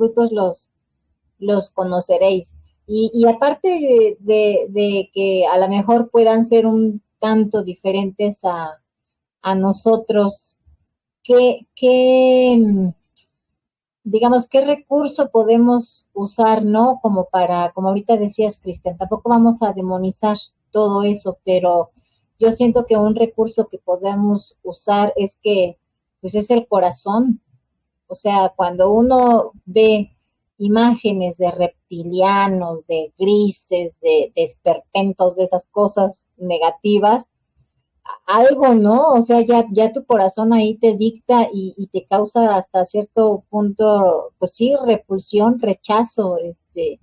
frutos los conoceréis. Y aparte de que a lo mejor puedan ser un tanto diferentes a nosotros, ¿qué, digamos, qué recurso podemos usar, ¿no? Como para, como ahorita decías, Cristian, tampoco vamos a demonizar todo eso, pero yo siento que un recurso que podemos usar es que, pues es el corazón. O sea, cuando uno ve imágenes de reptilianos, de grises, de esperpentos, de esas cosas negativas, algo, ¿no? O sea, ya tu corazón ahí te dicta y te causa hasta cierto punto, pues sí, repulsión, rechazo, de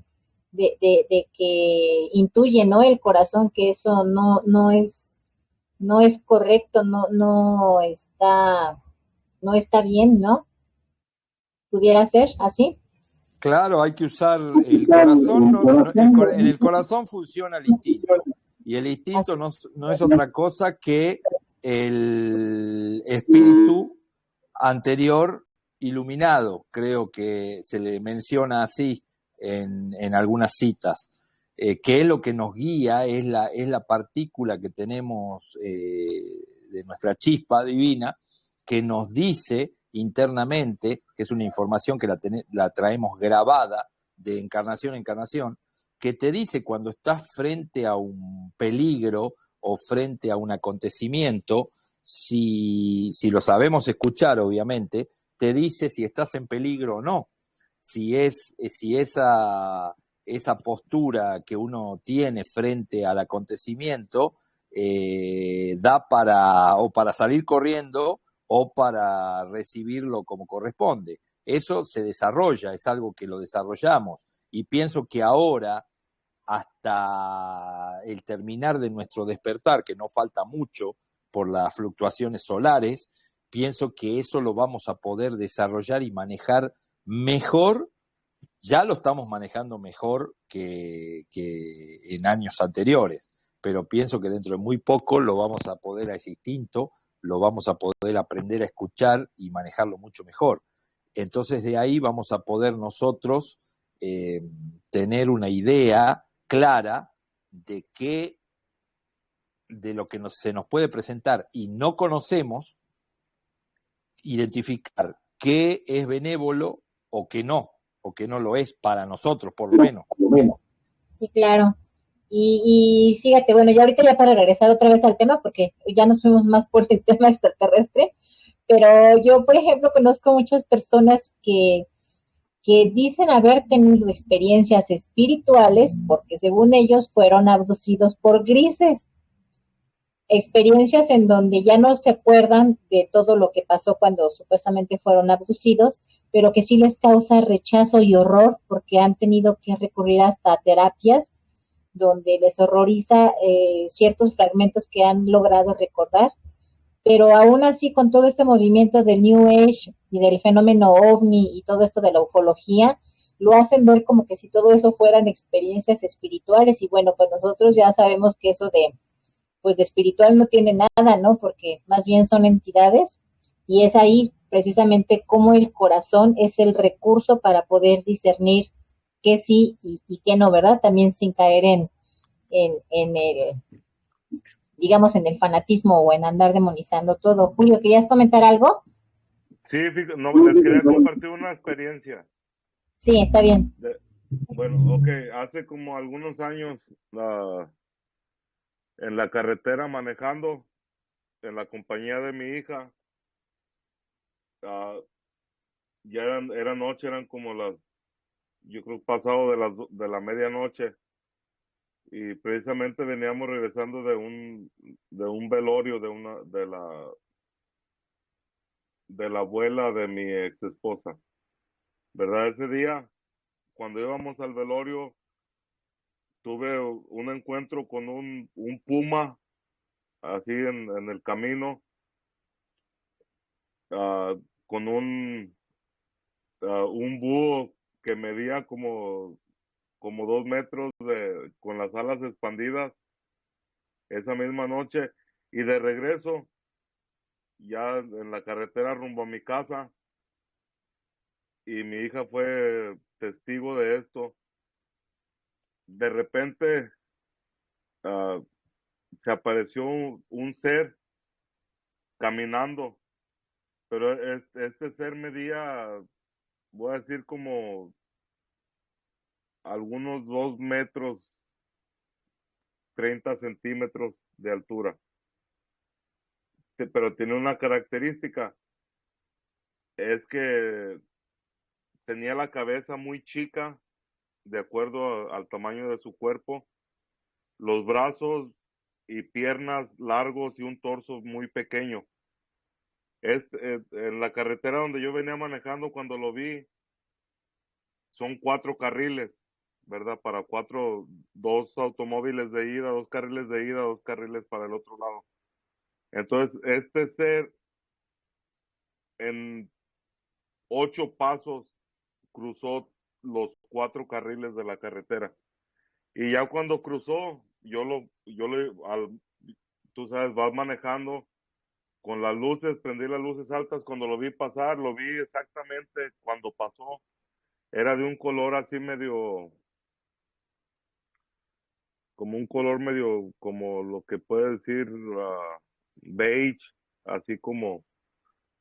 que intuye, ¿no? El corazón que eso no es correcto, no está bien, ¿no? Pudiera ser así. Claro, hay que usar el corazón. En el corazón funciona el instinto. Y el instinto no es otra cosa que el espíritu anterior iluminado. Creo que se le menciona así en algunas citas. Que es lo que nos guía, es la partícula que tenemos de nuestra chispa divina, que nos dice internamente, que es una información que la traemos grabada de encarnación en encarnación, que te dice cuando estás frente a un peligro o frente a un acontecimiento, si lo sabemos escuchar, obviamente, te dice si estás en peligro o no. Si esa postura que uno tiene frente al acontecimiento da para salir corriendo o para recibirlo como corresponde. Eso se desarrolla, es algo que lo desarrollamos. Y pienso que ahora, hasta el terminar de nuestro despertar, que no falta mucho por las fluctuaciones solares, pienso que eso lo vamos a poder desarrollar y manejar mejor. Ya lo estamos manejando mejor que en años anteriores, pero pienso que dentro de muy poco lo vamos a poder, a ese instinto, lo vamos a poder aprender a escuchar y manejarlo mucho mejor. Entonces de ahí vamos a poder nosotros tener una idea clara de de lo que se nos puede presentar y no conocemos, identificar qué es benévolo o que no lo es para nosotros, por lo menos. Sí, claro. Y fíjate, bueno, ya ahorita ya para regresar otra vez al tema, porque ya nos fuimos más por el tema extraterrestre, pero yo, por ejemplo, conozco muchas personas que dicen haber tenido experiencias espirituales porque según ellos fueron abducidos por grises, experiencias en donde ya no se acuerdan de todo lo que pasó cuando supuestamente fueron abducidos, pero que sí les causa rechazo y horror porque han tenido que recurrir hasta terapias donde les horroriza ciertos fragmentos que han logrado recordar, pero aún así con todo este movimiento del New Age y del fenómeno ovni y todo esto de la ufología, lo hacen ver como que si todo eso fueran experiencias espirituales y bueno, pues nosotros ya sabemos que eso pues de espiritual no tiene nada, ¿no? Porque más bien son entidades y es ahí precisamente cómo el corazón es el recurso para poder discernir qué sí y qué no, ¿verdad? También sin caer en el, digamos, en el fanatismo o en andar demonizando todo. Julio, ¿querías comentar algo? Sí, no, les quería compartir una experiencia. Sí, está bien. Bueno, ok, hace como algunos años en la carretera manejando, en la compañía de mi hija, uh, ya era noche, eran como yo creo pasado de la medianoche, y precisamente veníamos regresando de un velorio de la abuela de mi ex esposa, ¿verdad? Ese día, cuando íbamos al velorio, tuve un encuentro con un puma, así en el camino, con un búho que medía como 2 metros con las alas expandidas esa misma noche. Y de regreso, ya en la carretera rumbo a mi casa, y mi hija fue testigo de esto. De repente uh, se apareció un ser caminando, pero este ser medía, voy a decir, como algunos 2 metros, 30 centímetros de altura. Pero tiene una característica, es que tenía la cabeza muy chica, de acuerdo al tamaño de su cuerpo, los brazos y piernas largos y un torso muy pequeño. En la carretera donde yo venía manejando cuando lo vi, son 4 carriles, ¿verdad? Para dos automóviles de ida, 2 carriles de ida, 2 carriles para el otro lado. Entonces, este ser en 8 pasos cruzó los 4 carriles de la carretera. Y ya cuando cruzó, tú sabes, vas manejando con las luces, prendí las luces altas. Cuando lo vi pasar, lo vi exactamente cuando pasó. Era de un color así medio, como un color medio, como lo que puede decir beige, así como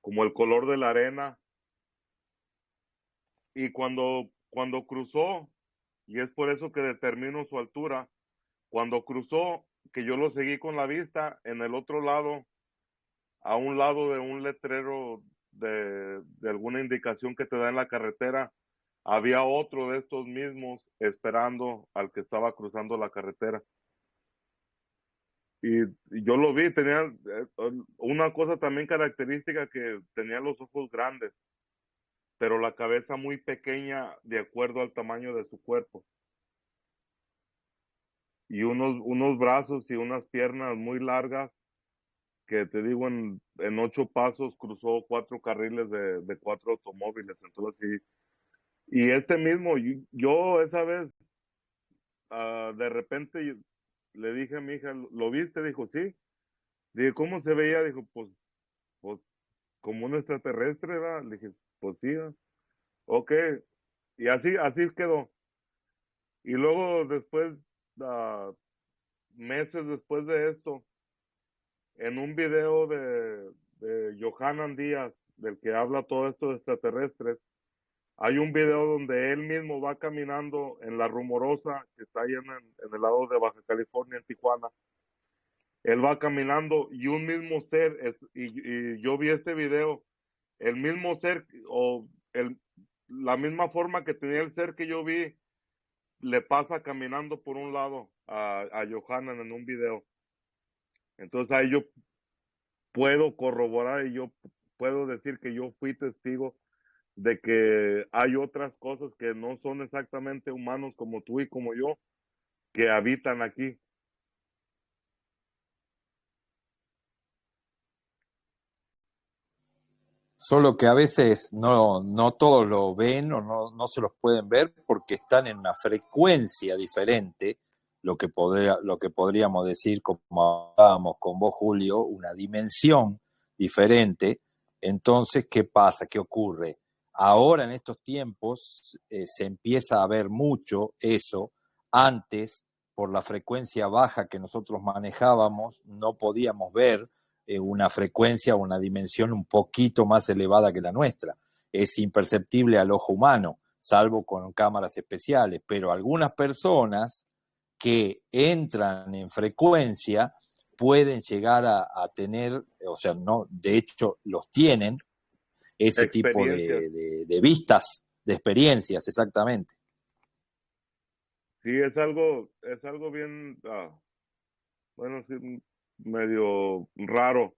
el color de la arena. Y cuando cruzó, y es por eso que determino su altura, cuando cruzó, que yo lo seguí con la vista, en el otro lado, a un lado de un letrero de alguna indicación que te da en la carretera, había otro de estos mismos esperando al que estaba cruzando la carretera. Y yo lo vi, tenía una cosa también característica, que tenía los ojos grandes, pero la cabeza muy pequeña de acuerdo al tamaño de su cuerpo. Y unos brazos y unas piernas muy largas, que te digo, en 8 pasos cruzó 4 carriles de 4 automóviles. Entonces, sí. Y este mismo, yo esa vez, de repente le dije a mi hija, ¿lo viste? Dijo, sí. Dije, ¿cómo se veía? Dijo, pues como un extraterrestre, ¿verdad? Le dije, pues sí, ¿verdad? Ok. Y así quedó. Y luego después, ah, meses después de esto, en un video de Johanan Díaz, del que habla todo esto de extraterrestres, hay un video donde él mismo va caminando en La Rumorosa, que está ahí en el lado de Baja California, en Tijuana. Él va caminando y un mismo ser, y yo vi este video, el mismo ser, la misma forma que tenía el ser que yo vi, le pasa caminando por un lado a Johanan en un video. Entonces ahí yo puedo corroborar y yo puedo decir que yo fui testigo de que hay otras cosas que no son exactamente humanos como tú y como yo, que habitan aquí. Solo que a veces no todos lo ven o no se los pueden ver porque están en una frecuencia diferente, lo que podríamos decir, como hablábamos con vos, Julio, una dimensión diferente. Entonces, ¿qué pasa? ¿Qué ocurre? Ahora, en estos tiempos, se empieza a ver mucho eso. Antes, por la frecuencia baja que nosotros manejábamos, no podíamos ver una frecuencia o una dimensión un poquito más elevada que la nuestra. Es imperceptible al ojo humano, salvo con cámaras especiales, pero algunas personas que entran en frecuencia pueden llegar a tener, o sea, no, de hecho los tienen, ese tipo Experiencias. de vistas, de experiencias, exactamente. Sí, es algo bien, bueno, sí, medio raro,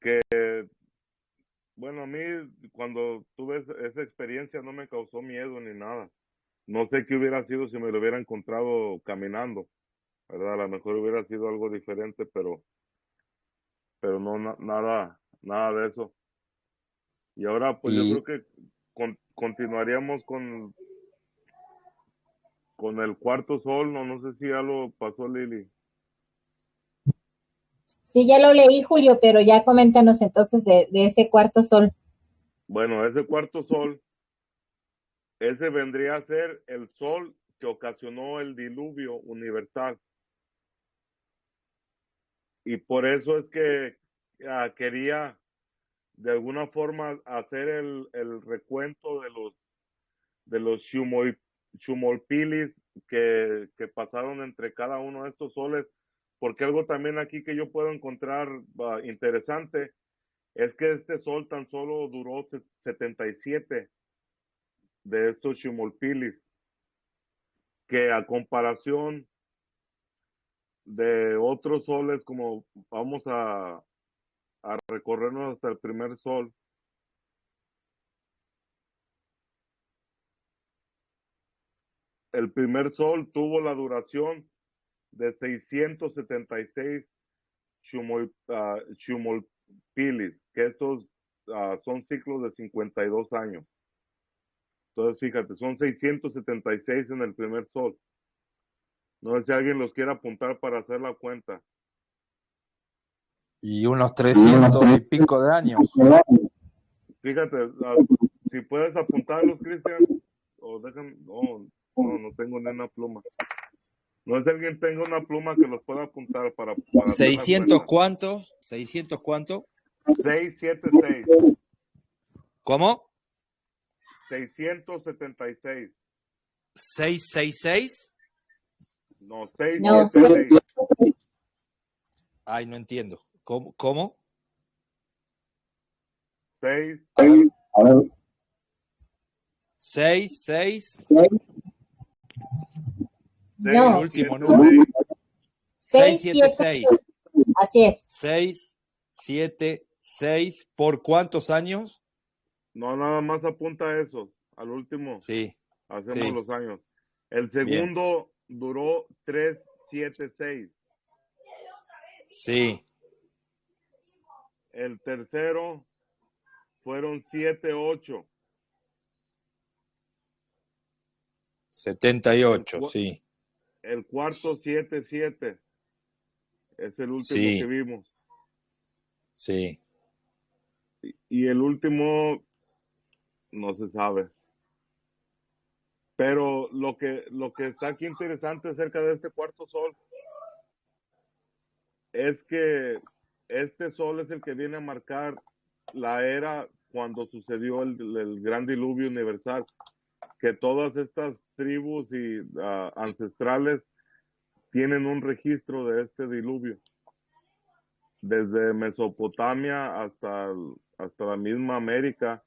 que, bueno, a mí cuando tuve esa experiencia no me causó miedo ni nada. No sé qué hubiera sido si me lo hubiera encontrado caminando, ¿verdad? A lo mejor hubiera sido algo diferente, pero no, nada de eso. Y ahora, pues yo Y, creo que continuaríamos con el cuarto sol. No sé si ya lo pasó Lili. Sí, ya lo leí, Julio, pero ya coméntanos entonces de ese cuarto sol. Bueno, ese cuarto sol ese vendría a ser el sol que ocasionó el diluvio universal. Y por eso es que quería de alguna forma hacer el recuento de los Shumolpilis que pasaron entre cada uno de estos soles, porque algo también aquí que yo puedo encontrar interesante es que este sol tan solo duró 77 de estos Shumolpilis, que a comparación de otros soles, como vamos a recorrernos hasta el primer sol, el primer sol tuvo la duración de 676 Shumolpilis, que estos son ciclos de 52 años. Entonces, fíjate, son 676 en el primer sol. No sé si alguien los quiere apuntar para hacer la cuenta. Y unos 300 y pico de años. Fíjate, si puedes apuntarlos, Cristian, o dejan, no tengo ni una pluma. No sé si alguien tenga una pluma que los pueda apuntar para ¿600 cuántos? ¿600 cuánto? 676. ¿Cómo? 676. ¿666? No, 676. Ay, no entiendo. ¿Cómo? 6. 6. No. El último número. 676. Así es. 676. ¿Por cuántos años? No, nada más apunta eso. Al último. Sí. Hacemos sí. los años. El segundo duró 376. Sí. El tercero fueron 78. 78, sí. El cuarto 77. Es el último que vimos. Sí. Y el último no se sabe. Pero lo que está aquí interesante acerca de este cuarto sol es que este sol es el que viene a marcar la era cuando sucedió el gran diluvio universal, que todas estas tribus y ancestrales tienen un registro de este diluvio, desde Mesopotamia hasta la misma América,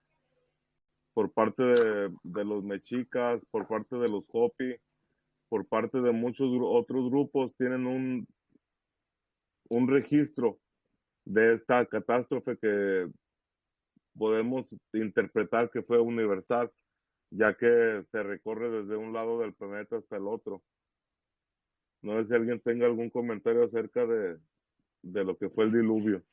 por parte de los mexicas, por parte de los Hopi, por parte de muchos otros grupos, tienen un registro de esta catástrofe que podemos interpretar que fue universal, ya que se recorre desde un lado del planeta hasta el otro. No sé si alguien tenga algún comentario acerca de lo que fue el diluvio.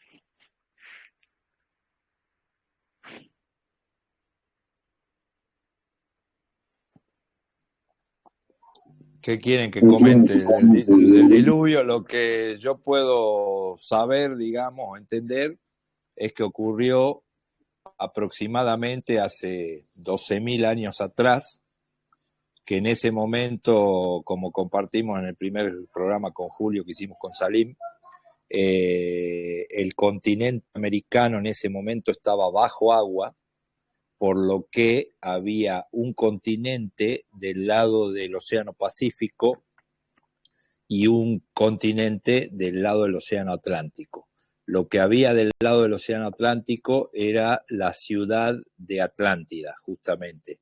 ¿Qué quieren que comente del diluvio? Lo que yo puedo saber, digamos, entender, es que ocurrió aproximadamente hace 12.000 años atrás, que en ese momento, como compartimos en el primer programa con Julio que hicimos con Salim, el continente americano en ese momento estaba bajo agua, por lo que había un continente del lado del Océano Pacífico y un continente del lado del Océano Atlántico. Lo que había del lado del Océano Atlántico era la ciudad de Atlántida, justamente,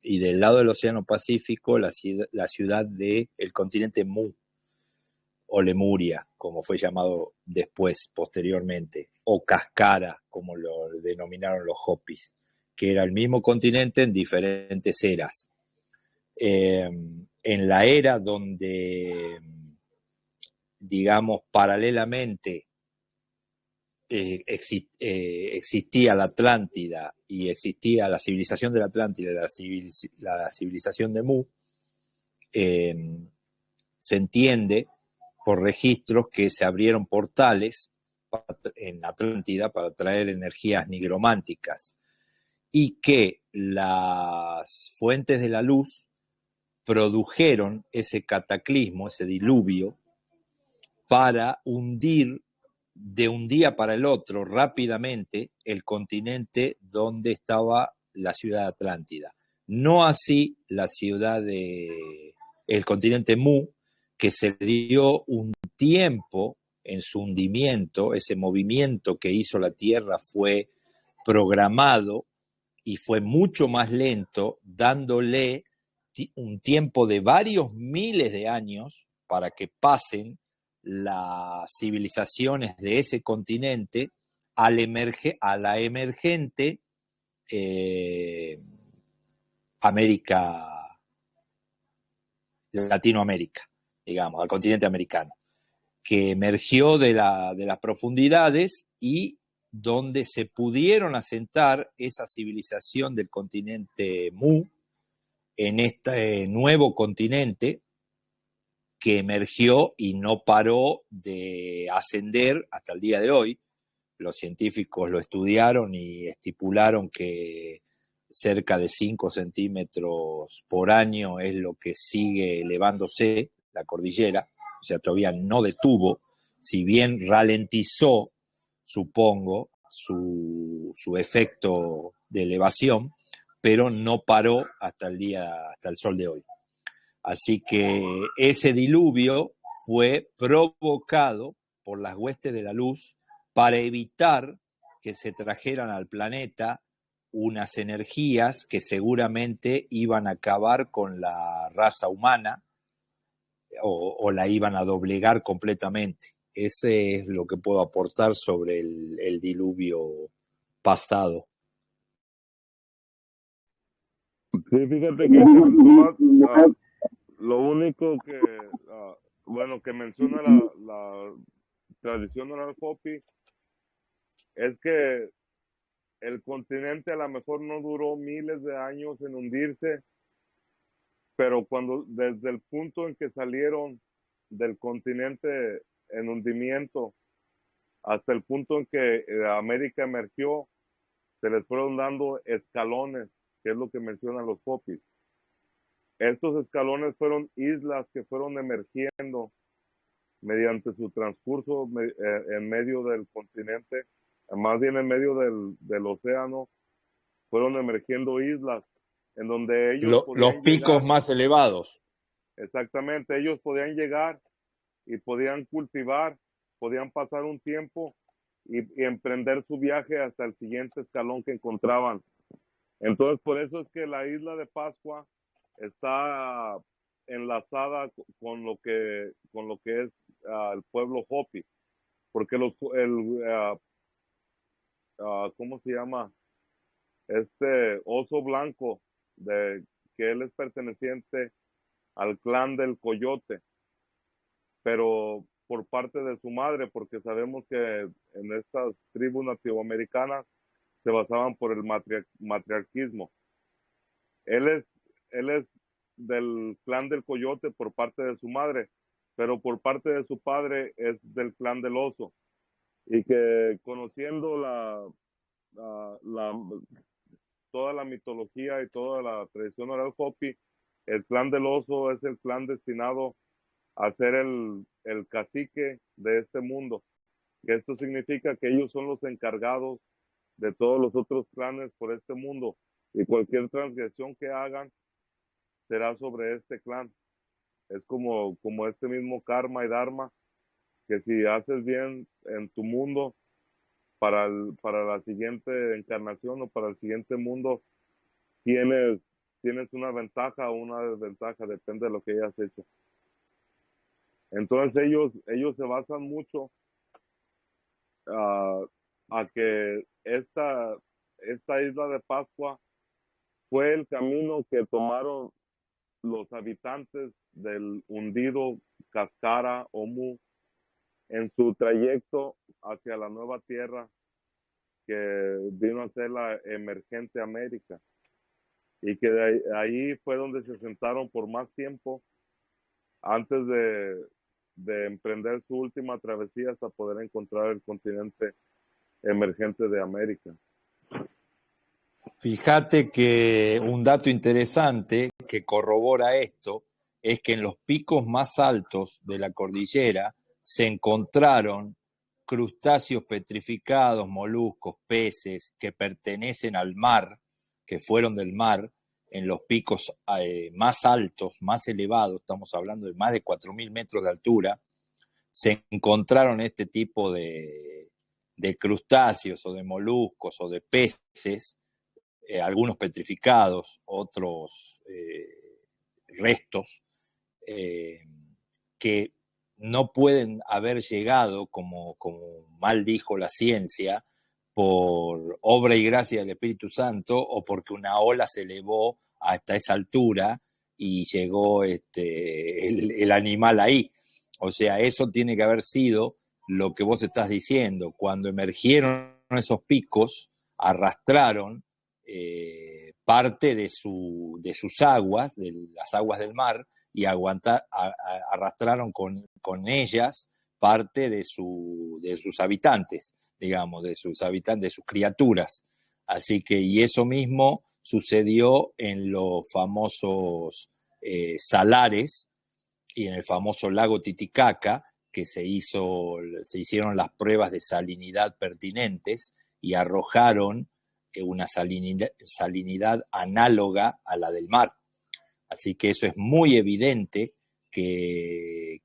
y del lado del Océano Pacífico la ciudad del continente Mu, o Lemuria, como fue llamado después, posteriormente, o Cascara, como lo denominaron los Hopis, que era el mismo continente en diferentes eras. En la era donde, digamos, paralelamente existía la Atlántida y existía la civilización de la Atlántida y la civilización de Mu, se entiende por registros que se abrieron portales en Atlántida para traer energías nigrománticas, y que las fuentes de la luz produjeron ese cataclismo, ese diluvio, para hundir de un día para el otro rápidamente el continente donde estaba la ciudad de Atlántida. No así la ciudad de el continente Mu, que se dio un tiempo en su hundimiento. Ese movimiento que hizo la Tierra fue programado y fue mucho más lento, dándole un tiempo de varios miles de años para que pasen las civilizaciones de ese continente a la emergente América, Latinoamérica, digamos, al continente americano, que emergió de las profundidades y donde se pudieron asentar esa civilización del continente Mu en este nuevo continente que emergió y no paró de ascender hasta el día de hoy. Los científicos lo estudiaron y estipularon que cerca de 5 centímetros por año es lo que sigue elevándose la cordillera, o sea, todavía no detuvo, si bien ralentizó, supongo, su efecto de elevación, pero no paró hasta el sol de hoy. Así que ese diluvio fue provocado por las huestes de la luz para evitar que se trajeran al planeta unas energías que seguramente iban a acabar con la raza humana o la iban a doblegar completamente. Ese es lo que puedo aportar sobre el diluvio pasado. Sí, fíjate que lo único que, bueno, que menciona la tradición oral Hopi es que el continente a lo mejor no duró miles de años en hundirse, pero desde el punto en que salieron del continente en hundimiento hasta el punto en que América emergió, se les fueron dando escalones, que es lo que mencionan los Hopis. Estos escalones fueron islas que fueron emergiendo mediante su transcurso en medio del continente, más bien en medio del océano, fueron emergiendo islas en donde ellos Los podían picos llegar. más elevados. Exactamente, ellos podían llegar y podían cultivar, podían pasar un tiempo y emprender su viaje hasta el siguiente escalón que encontraban. Entonces, por eso es que la isla de Pascua está enlazada con lo que es el pueblo Hopi, porque ¿cómo se llama? Este oso blanco, que él es perteneciente al clan del Coyote, pero por parte de su madre, porque sabemos que en estas tribus nativoamericanas se basaban por el matriarquismo. Él es del clan del Coyote por parte de su madre, pero por parte de su padre es del clan del Oso. Y que conociendo toda la mitología y toda la tradición oral Hopi, el clan del Oso es el clan destinado a ser el cacique de este mundo. Y esto significa que ellos son los encargados de todos los otros clanes por este mundo. Y cualquier transgresión que hagan será sobre este clan. Es como este mismo karma y dharma, que si haces bien en tu mundo, para la siguiente encarnación o para el siguiente mundo, tienes una ventaja o una desventaja, depende de lo que hayas hecho. Entonces ellos se basan mucho a que esta isla de Pascua fue el camino que tomaron los habitantes del hundido Cascara o Mu en su trayecto hacia la nueva tierra que vino a ser la emergente América, y que ahí fue donde se sentaron por más tiempo antes de emprender su última travesía hasta poder encontrar el continente emergente de América. Fíjate que un dato interesante que corrobora esto es que en los picos más altos de la cordillera se encontraron crustáceos petrificados, moluscos, peces que pertenecen al mar, que fueron del mar, en los picos más altos, más elevados, estamos hablando de más de 4.000 metros de altura, se encontraron este tipo de crustáceos o de moluscos o de peces, algunos petrificados, otros restos, eh, que no pueden haber llegado, como mal dijo la ciencia, por obra y gracia del Espíritu Santo o porque una ola se elevó hasta esa altura y llegó el animal ahí. O sea, eso tiene que haber sido lo que vos estás diciendo. Cuando emergieron esos picos, arrastraron parte de sus aguas, de las aguas del mar, y arrastraron con ellas parte de sus habitantes, digamos, de sus habitantes, de sus criaturas. Así que, y eso mismo sucedió en los famosos salares y en el famoso lago Titicaca, que se hicieron las pruebas de salinidad pertinentes y arrojaron una salinidad análoga a la del mar. Así que eso es muy evidente que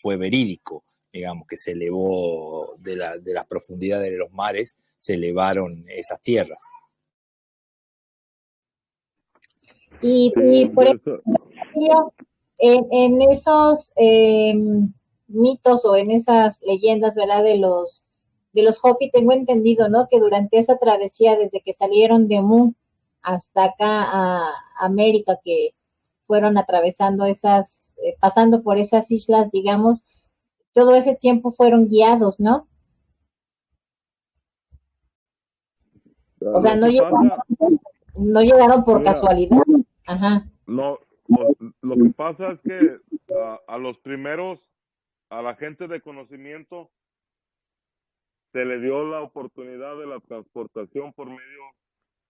fue verídico, digamos, que se elevó de las profundidades de los mares, se elevaron esas tierras. Y por ejemplo, en esos mitos o en esas leyendas, ¿verdad? De los Hopi, tengo entendido, ¿no? Que durante esa travesía, desde que salieron de Mu hasta acá a América, que fueron atravesando pasando por esas islas, digamos, todo ese tiempo fueron guiados, ¿no? O sea, no llegaron por casualidad. Ajá. No, lo que pasa es que a los primeros, a la gente de conocimiento, se le dio la oportunidad de la transportación por medio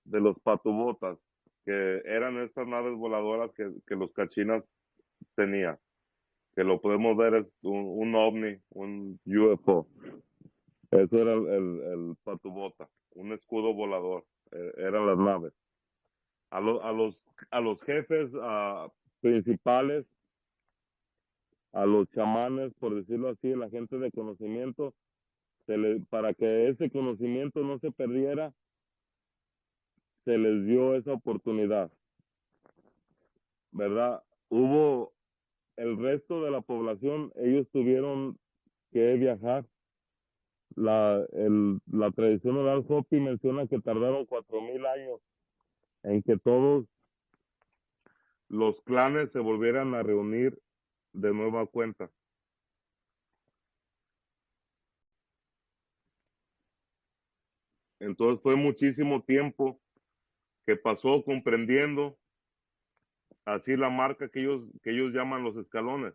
de los patubotas, que eran estas naves voladoras que los cachinas tenían, que lo podemos ver es un ovni, un UFO. Eso era el patubota, un escudo volador, eran las naves. A los jefes principales, a los chamanes, por decirlo así, la gente de conocimiento, para que ese conocimiento no se perdiera, se les dio esa oportunidad, ¿verdad? Hubo el resto de la población, ellos tuvieron que viajar. La tradición oral Hopi menciona que tardaron 4.000 años en que todos los clanes se volvieran a reunir de nueva cuenta. Entonces fue muchísimo tiempo que pasó comprendiendo así la marca que ellos llaman los escalones,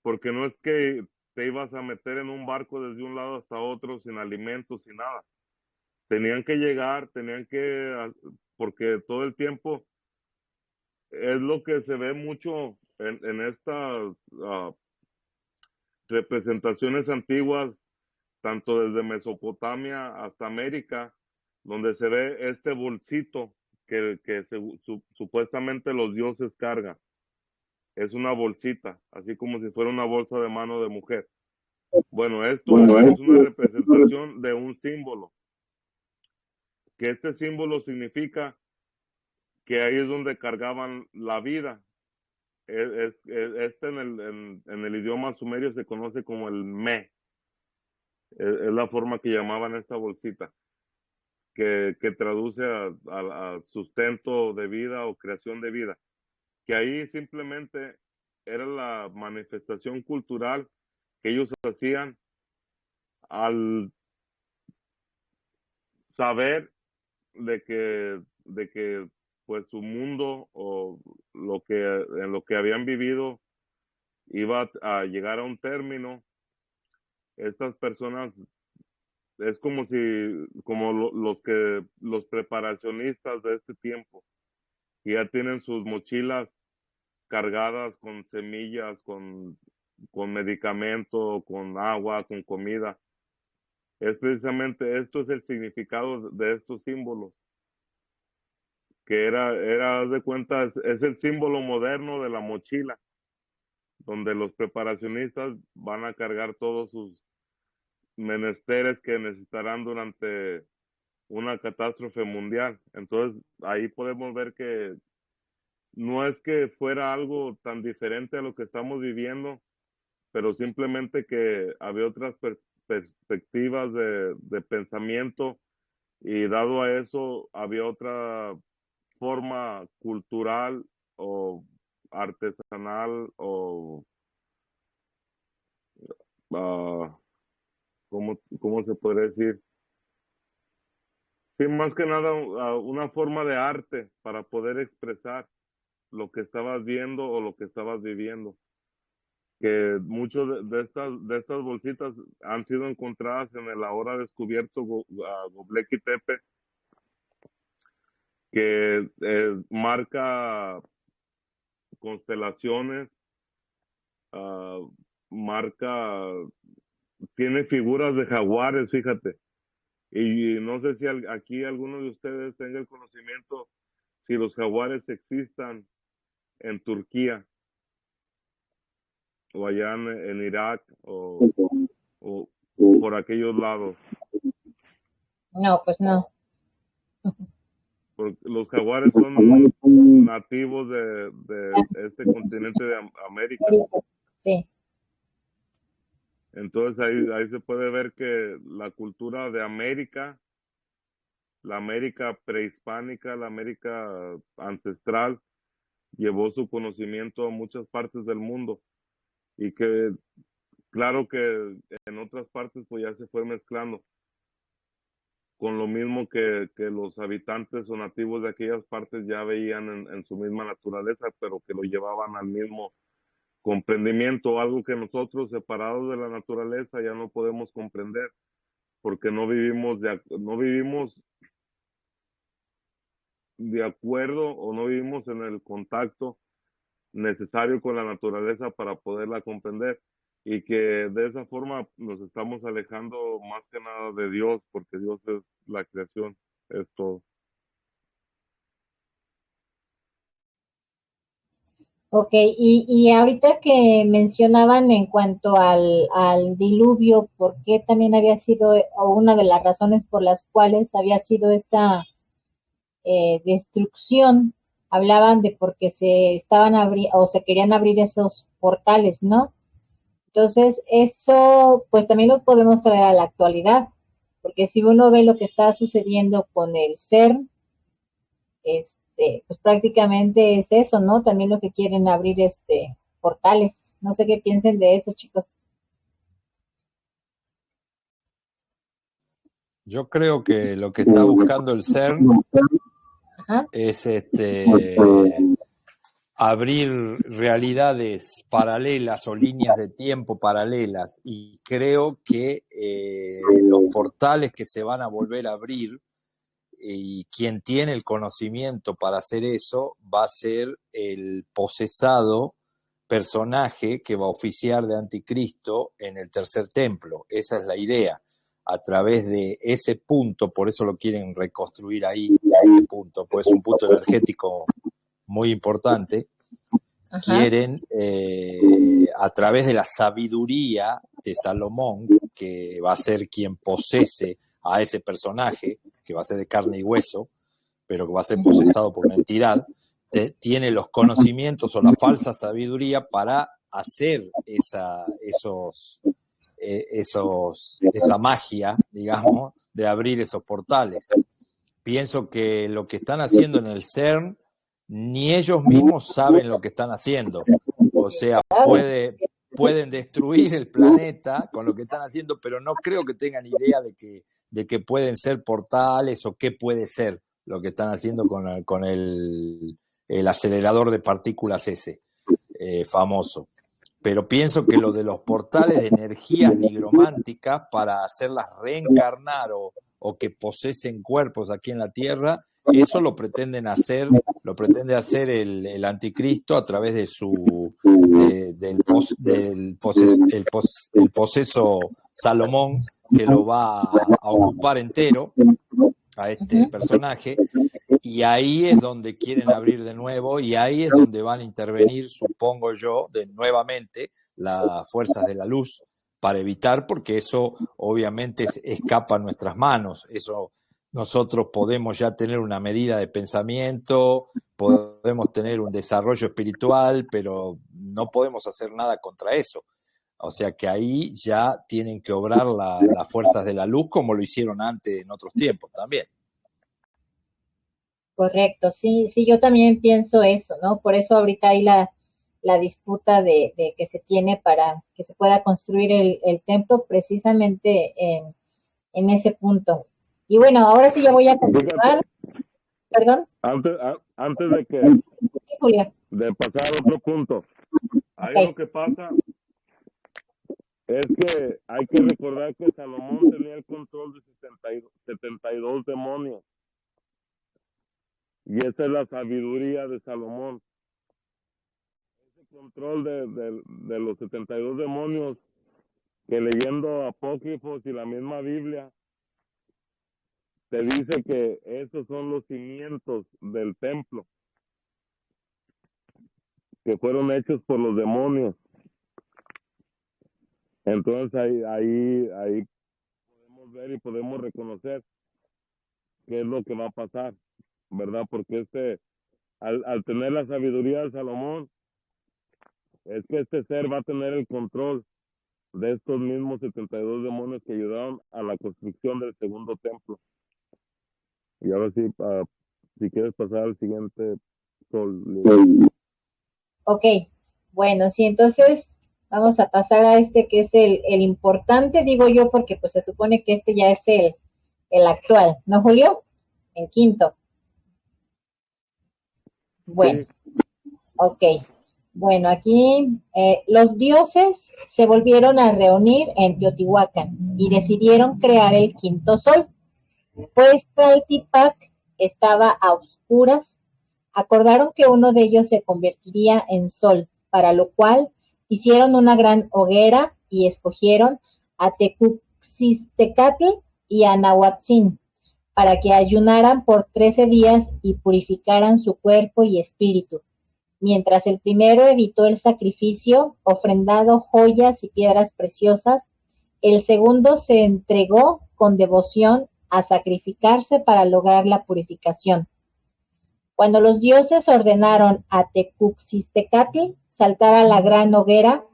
porque no es que te ibas a meter en un barco desde un lado hasta otro sin alimentos, sin nada. Tenían que llegar, porque todo el tiempo es lo que se ve mucho en estas representaciones antiguas, tanto desde Mesopotamia hasta América, donde se ve este bolsito que supuestamente los dioses cargan. Es una bolsita, así como si fuera una bolsa de mano de mujer. Bueno, esto es una representación de un símbolo, que este símbolo significa que ahí es donde cargaban la vida. En el idioma sumerio se conoce como el me. Es la forma que llamaban esta bolsita, que traduce a sustento de vida o creación de vida. Que ahí simplemente era la manifestación cultural que ellos hacían al saber de que pues su mundo o en lo que habían vivido iba a llegar a un término. Estas personas es como los preparacionistas de este tiempo, que ya tienen sus mochilas cargadas con semillas, con medicamento, con agua, con comida. Es precisamente esto es el significado de estos símbolos, que haz de cuenta, es el símbolo moderno de la mochila, donde los preparacionistas van a cargar todos sus menesteres que necesitarán durante una catástrofe mundial. Entonces, ahí podemos ver que no es que fuera algo tan diferente a lo que estamos viviendo, pero simplemente que había otras perspectivas de pensamiento, y dado a eso había otra forma cultural o artesanal o ah, ¿cómo se podría decir? Sí, más que nada una forma de arte para poder expresar lo que estabas viendo o lo que estabas viviendo. Que muchos de estas bolsitas han sido encontradas en el ahora descubierto Göbekli Tepe, que marca constelaciones, ah, marca, tiene figuras de jaguares, fíjate. Y no sé si aquí alguno de ustedes tenga el conocimiento si los jaguares existan en Turquía o allá en Irak o por aquellos lados. No, pues no. Porque los jaguares son nativos de este continente de América. Sí. Entonces ahí se puede ver que la cultura de América, la América prehispánica, la América ancestral, llevó su conocimiento a muchas partes del mundo, y que claro que en otras partes pues ya se fue mezclando con lo mismo que los habitantes o nativos de aquellas partes ya veían en su misma naturaleza, pero que lo llevaban al mismo comprendimiento, algo que nosotros separados de la naturaleza ya no podemos comprender, porque no vivimos de acuerdo o no vivimos en el contacto necesario con la naturaleza para poderla comprender, y que de esa forma nos estamos alejando más que nada de Dios, porque Dios es la creación, es todo. Ok, y ahorita que mencionaban en cuanto al diluvio, ¿por qué también había sido, o una de las razones por las cuales había sido esa destrucción? Hablaban de porque se estaban o se querían abrir esos portales, ¿no? Entonces, eso pues también lo podemos traer a la actualidad, porque si uno ve lo que está sucediendo con el CERN, pues prácticamente es eso, ¿no? También lo que quieren abrir portales. No sé qué piensen de eso, chicos. Yo creo que lo que está buscando el CERN Ajá. es abrir realidades paralelas o líneas de tiempo paralelas, y creo que los portales que se van a volver a abrir, y quien tiene el conocimiento para hacer eso va a ser el posesado personaje que va a oficiar de anticristo en el tercer templo. Esa es la idea. A través de ese punto, por eso lo quieren reconstruir ahí, ese punto, pues es un punto energético muy importante. Ajá. Quieren, a través de la sabiduría de Salomón, que va a ser quien posese a ese personaje, que va a ser de carne y hueso, pero que va a ser posesado por una entidad, tiene los conocimientos o la falsa sabiduría para hacer esa magia, digamos, de abrir esos portales. Pienso que lo que están haciendo en el CERN, ni ellos mismos saben lo que están haciendo. O sea, pueden destruir el planeta con lo que están haciendo, pero no creo que tengan idea de que pueden ser portales o qué puede ser lo que están haciendo con el acelerador de partículas ese famoso. pero pienso que lo de los portales de energías nigrománticas para hacerlas reencarnar o que poseen cuerpos aquí en la Tierra, eso lo pretende hacer el anticristo a través de el poseso Salomón, que lo va a ocupar entero a este personaje, y ahí es donde quieren abrir de nuevo, y ahí es donde van a intervenir, supongo yo, nuevamente las fuerzas de la luz, para evitar, porque eso obviamente escapa a nuestras manos. Eso nosotros podemos ya tener una medida de pensamiento, podemos tener un desarrollo espiritual, pero no podemos hacer nada contra eso. O sea que ahí ya tienen que obrar las fuerzas de la luz, como lo hicieron antes en otros tiempos también. Correcto, sí, sí, yo también pienso eso, ¿no? Por eso ahorita hay la disputa de que se tiene para que se pueda construir el templo precisamente en ese punto. Y bueno, ahora sí ya voy a continuar. Perdón. Antes de que Sí, Julia. de pasar a otro punto, ahí lo que pasa es que hay que recordar que Salomón tenía el control de 72 demonios. Y esa es la sabiduría de Salomón. Ese control de los 72 demonios, que leyendo apócrifos y la misma Biblia, te dice que esos son los cimientos del templo, que fueron hechos por los demonios. Entonces ahí podemos ver y podemos reconocer qué es lo que va a pasar, ¿verdad? Porque al tener la sabiduría de Salomón, es que este ser va a tener el control de estos mismos 72 demonios que ayudaron a la construcción del segundo templo. Y ahora sí, si quieres pasar al siguiente, Sol. Ok, bueno, sí, entonces vamos a pasar a este que es el importante, digo yo, porque pues se supone que este ya es el actual, ¿no, Julio? El quinto. Bueno, sí. Ok. Bueno, aquí los dioses se volvieron a reunir en Teotihuacán y decidieron crear el quinto sol. Pues Tlaltipac estaba a oscuras. Acordaron que uno de ellos se convertiría en sol, para lo cual hicieron una gran hoguera y escogieron a Tecuxistecatl y a Nahuatzin para que ayunaran por 13 días y purificaran su cuerpo y espíritu. Mientras el primero evitó el sacrificio, ofrendado joyas y piedras preciosas, el segundo se entregó con devoción a sacrificarse para lograr la purificación. Cuando los dioses ordenaron a Tecuxistecatl saltar a la gran hoguera,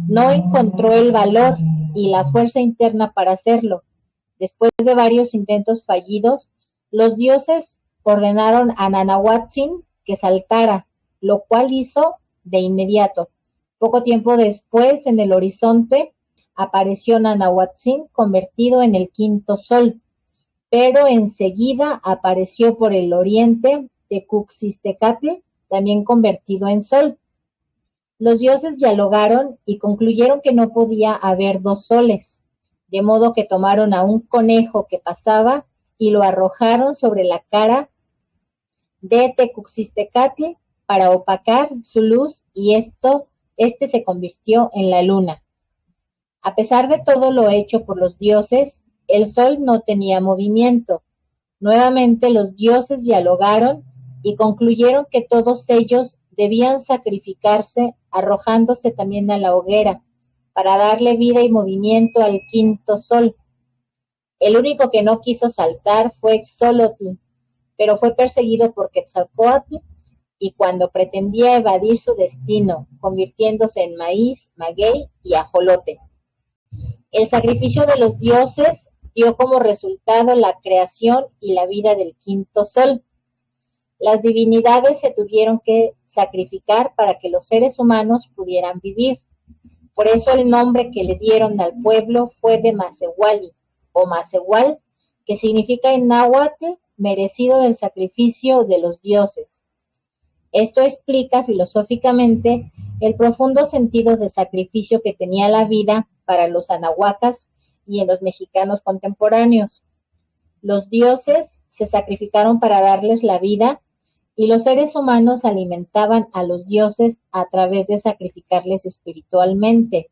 no encontró el valor y la fuerza interna para hacerlo. Después de varios intentos fallidos, los dioses ordenaron a Nanahuatzin que saltara, lo cual hizo de inmediato. Poco tiempo después, en el horizonte, apareció Nanahuatzin convertido en el quinto sol, pero enseguida apareció por el oriente Tecuxistecatl, también convertido en sol. Los dioses dialogaron y concluyeron que no podía haber dos soles, de modo que tomaron a un conejo que pasaba y lo arrojaron sobre la cara de Tecuxistecatl para opacar su luz, y este se convirtió en la luna. A pesar de todo lo hecho por los dioses, el sol no tenía movimiento. Nuevamente los dioses dialogaron y concluyeron que todos ellos debían sacrificarse arrojándose también a la hoguera para darle vida y movimiento al quinto sol. El único que no quiso saltar fue Xolotl, pero fue perseguido por Quetzalcóatl, y cuando pretendía evadir su destino, convirtiéndose en maíz, maguey y ajolote. El sacrificio de los dioses dio como resultado la creación y la vida del quinto sol. Las divinidades se tuvieron que sacrificar para que los seres humanos pudieran vivir. Por eso el nombre que le dieron al pueblo fue de Macehuali, o Macehual, que significa en náhuatl merecido del sacrificio de los dioses. Esto explica filosóficamente el profundo sentido de sacrificio que tenía la vida para los anahuacas y en los mexicanos contemporáneos. Los dioses se sacrificaron para darles la vida y los seres humanos alimentaban a los dioses a través de sacrificarles espiritualmente.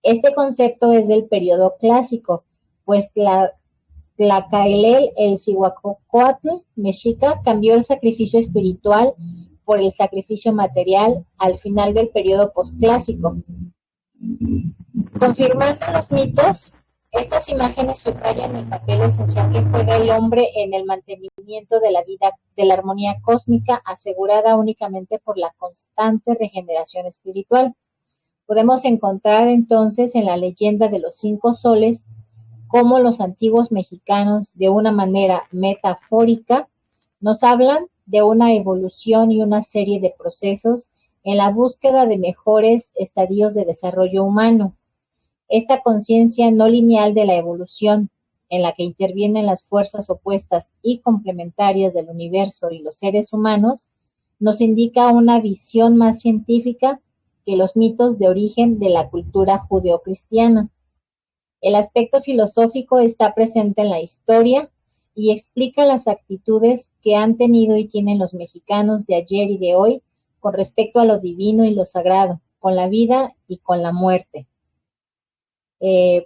Este concepto es del periodo clásico, pues Tlacaelel, el Cihuacóatl mexica, cambió el sacrificio espiritual por el sacrificio material al final del periodo posclásico. Confirmando los mitos, estas imágenes subrayan el papel esencial que juega el hombre en el mantenimiento de la vida, de la armonía cósmica, asegurada únicamente por la constante regeneración espiritual. Podemos encontrar entonces en la leyenda de los 5 soles cómo los antiguos mexicanos, de una manera metafórica, nos hablan de una evolución y una serie de procesos en la búsqueda de mejores estadios de desarrollo humano. Esta conciencia no lineal de la evolución, en la que intervienen las fuerzas opuestas y complementarias del universo y los seres humanos, nos indica una visión más científica que los mitos de origen de la cultura judeocristiana. El aspecto filosófico está presente en la historia y explica las actitudes que han tenido y tienen los mexicanos de ayer y de hoy con respecto a lo divino y lo sagrado, con la vida y con la muerte.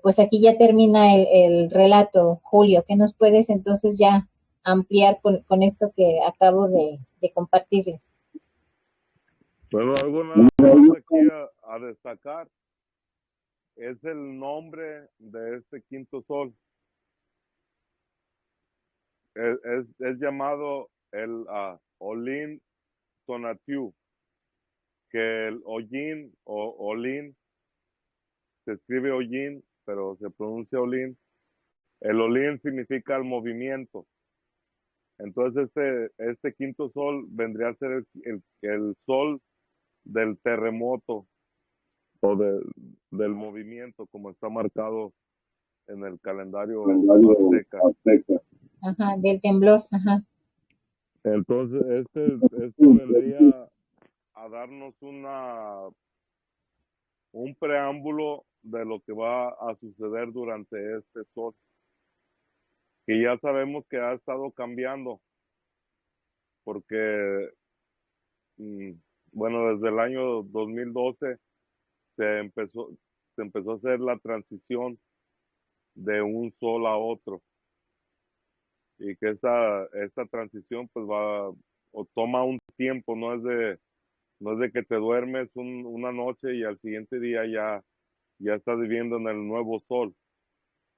Pues aquí ya termina el relato, Julio. ¿Qué nos puedes entonces ya ampliar con esto que acabo de compartirles? Bueno, algo nada más aquí a destacar es el nombre de este quinto sol. Es llamado el Olin Tonatiuh, que el Ollin o Olin se escribe Ollin, pero se pronuncia Olin. El Olin significa el movimiento. Entonces este quinto sol vendría a ser el sol del terremoto o del movimiento, como está marcado en el calendario azteca. Ajá, del temblor, ajá. Entonces, esto vendría a darnos un preámbulo de lo que va a suceder durante este sol, que ya sabemos que ha estado cambiando, porque, bueno, desde el año 2012 se empezó a hacer la transición de un sol a otro, y que esta transición pues va o toma un tiempo, no es de que te duermes una noche y al siguiente día ya estás viviendo en el nuevo sol.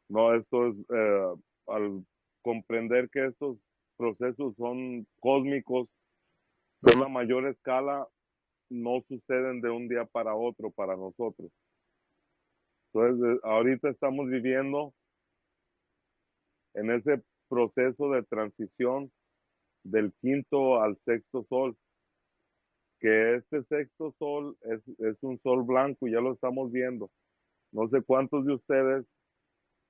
No, esto es al comprender que estos procesos son cósmicos, de una mayor escala, no suceden de un día para otro para nosotros. Entonces, ahorita estamos viviendo en ese proceso de transición del quinto al sexto sol, que este sexto sol es un sol blanco y ya lo estamos viendo. No sé cuántos de ustedes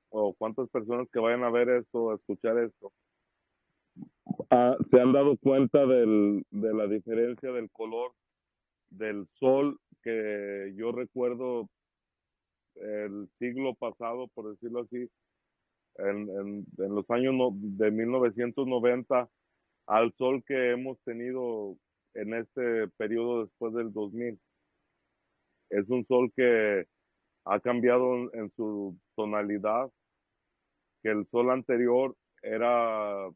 o cuántas personas que vayan a ver esto, a escuchar esto, se han dado cuenta de la diferencia del color del sol que yo recuerdo el siglo pasado, por decirlo así, en los años de 1990 al sol que hemos tenido en este periodo después del 2000. Es un sol que ha cambiado en su tonalidad, que el sol anterior era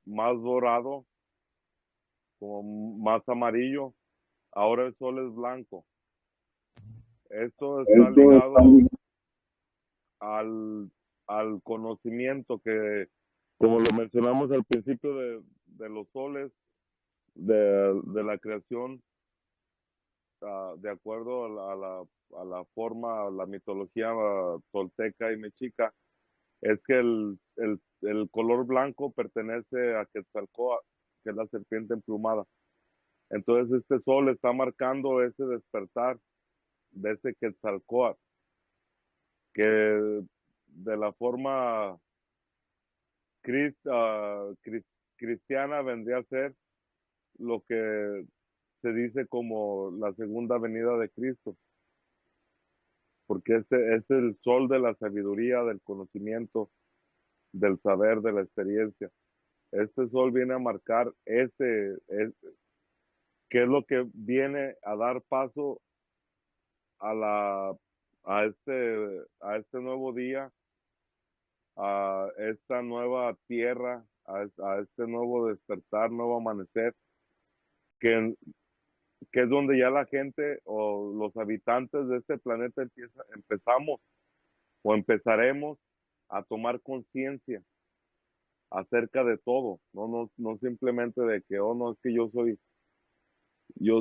más dorado, como más amarillo, ahora el sol es blanco. Esto está ligado al conocimiento que, como lo mencionamos al principio de los soles, de la creación, de acuerdo a la forma, la mitología tolteca y mexica, es que el color blanco pertenece a Quetzalcóatl, que es la serpiente emplumada. Entonces este sol está marcando ese despertar de ese Quetzalcóatl, que de la forma cristiana vendría a ser lo que se dice como la segunda venida de Cristo, porque este es el sol de la sabiduría, del conocimiento, del saber, de la experiencia. Este sol viene a marcar qué es lo que viene a dar paso a este nuevo día, a esta nueva tierra, a este nuevo despertar, nuevo amanecer, que, que es donde ya la gente o los habitantes de este planeta empezamos o empezaremos a tomar conciencia acerca de todo, no simplemente de que, oh, no, es que yo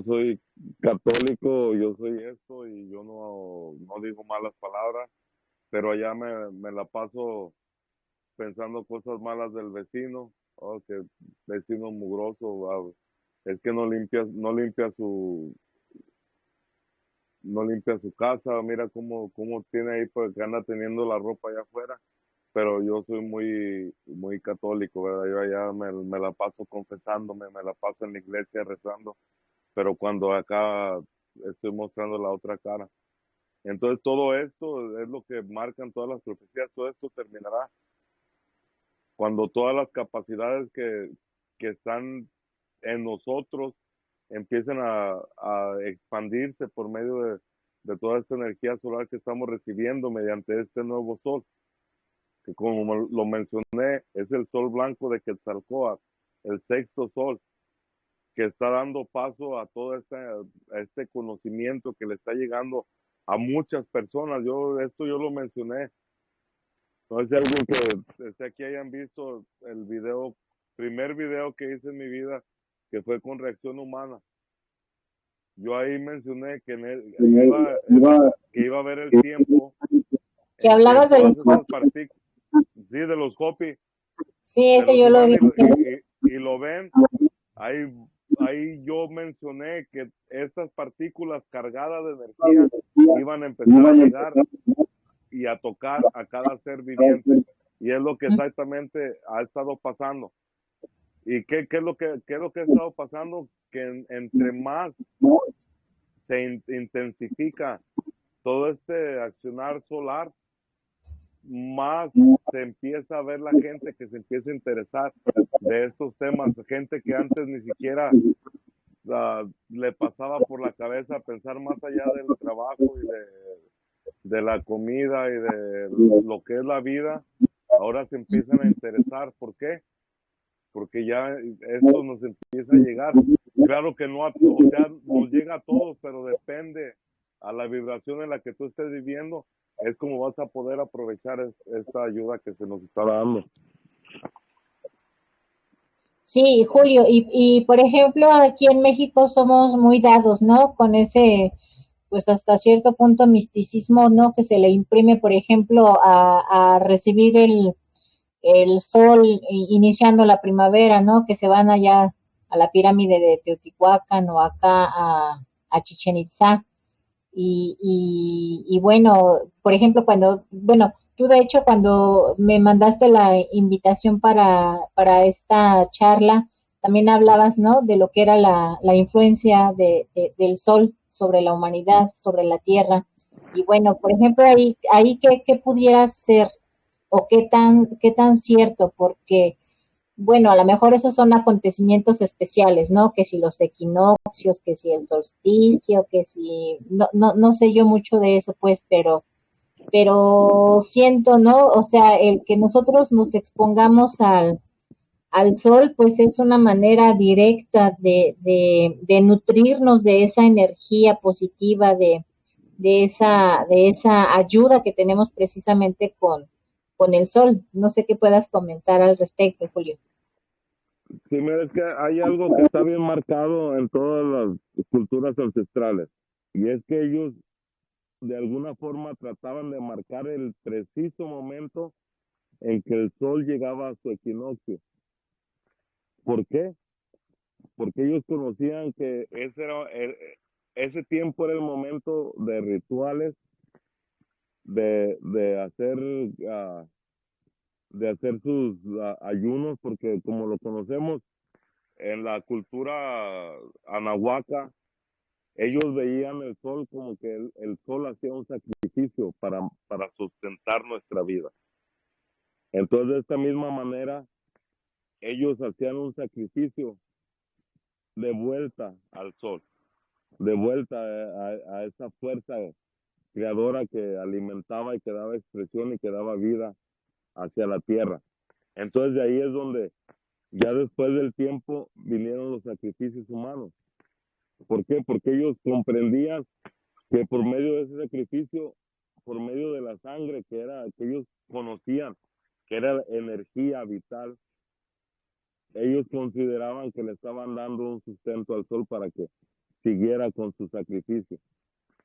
soy católico, yo soy esto y yo no digo malas palabras, pero allá me la paso pensando cosas malas del vecino, oh, que vecino mugroso, es que no limpia su casa, mira cómo tiene ahí, porque anda teniendo la ropa allá afuera, pero yo soy muy, muy católico, ¿verdad? Yo allá me la paso confesándome, me la paso en la iglesia rezando, pero cuando acá estoy mostrando la otra cara. Entonces todo esto es lo que marcan todas las profecías, todo esto terminará cuando todas las capacidades que están en nosotros empiecen a expandirse por medio de toda esta energía solar que estamos recibiendo mediante este nuevo sol, que como lo mencioné, es el sol blanco de Quetzalcóatl, el sexto sol, que está dando paso a todo este conocimiento que le está llegando a muchas personas. Esto yo lo mencioné. No sé si algo que desde aquí hayan visto el primer video que hice en mi vida, que fue con reacción humana. Yo ahí mencioné que que iba a haber el tiempo Que en que hablabas de todas los... estas partículas, sí, de los Hopi, Sí, de ese los yo lo vi. humanos, y lo ven, ahí, ahí yo mencioné que estas partículas cargadas de energía iban a empezar a llegar y a tocar a cada ser viviente. Y es lo que exactamente ha estado pasando. ¿Y qué es lo que ha estado pasando? Que entre más se intensifica todo este accionar solar, más se empieza a ver la gente que se empieza a interesar de estos temas, gente que antes ni siquiera le pasaba por la cabeza pensar más allá del trabajo y de la comida y de lo que es la vida, ahora se empiezan a interesar. ¿Por qué? Porque ya esto nos empieza a llegar. Claro que no, o sea, nos llega a todos, pero depende a la vibración en la que tú estés viviendo, es como vas a poder aprovechar esta ayuda que se nos está dando. Sí, Julio, y por ejemplo, aquí en México somos muy dados, ¿no? Con ese, pues hasta cierto punto misticismo, ¿no? Que se le imprime, por ejemplo, a recibir el sol iniciando la primavera, ¿no? Que se van allá a la pirámide de Teotihuacán o acá a Chichen Itzá. Y bueno, por ejemplo, bueno, tú de hecho cuando me mandaste la invitación para esta charla, también hablabas, ¿no? De lo que era la influencia del sol sobre la humanidad, sobre la tierra. Y bueno, por ejemplo, ahí ¿qué pudiera ser o qué tan cierto, porque bueno, a lo mejor esos son acontecimientos especiales, ¿no? Que si los equinoccios, que si el solsticio, que si, no sé yo mucho de eso, pues, pero siento, ¿no? O sea, el que nosotros nos expongamos al sol, pues es una manera directa de nutrirnos de esa energía positiva, de esa ayuda que tenemos precisamente con el sol. No sé qué puedas comentar al respecto, Julio. Sí, mira, es que hay algo que está bien marcado en todas las culturas ancestrales, y es que ellos de alguna forma trataban de marcar el preciso momento en que el sol llegaba a su equinoccio. ¿Por qué? Porque ellos conocían que ese tiempo era el momento de rituales, de hacer, de hacer sus ayunos, porque como lo conocemos, en la cultura anahuaca, ellos veían el sol como que el sol hacía un sacrificio para sustentar nuestra vida. Entonces, de esta misma manera, ellos hacían un sacrificio de vuelta al sol, de vuelta a esa fuerza creadora que alimentaba y que daba expresión y que daba vida hacia la tierra. Entonces, de ahí es donde ya después del tiempo vinieron los sacrificios humanos. ¿Por qué? Porque ellos comprendían que por medio de ese sacrificio, por medio de la sangre que ellos conocían, que era energía vital, ellos consideraban que le estaban dando un sustento al sol para que siguiera con su sacrificio.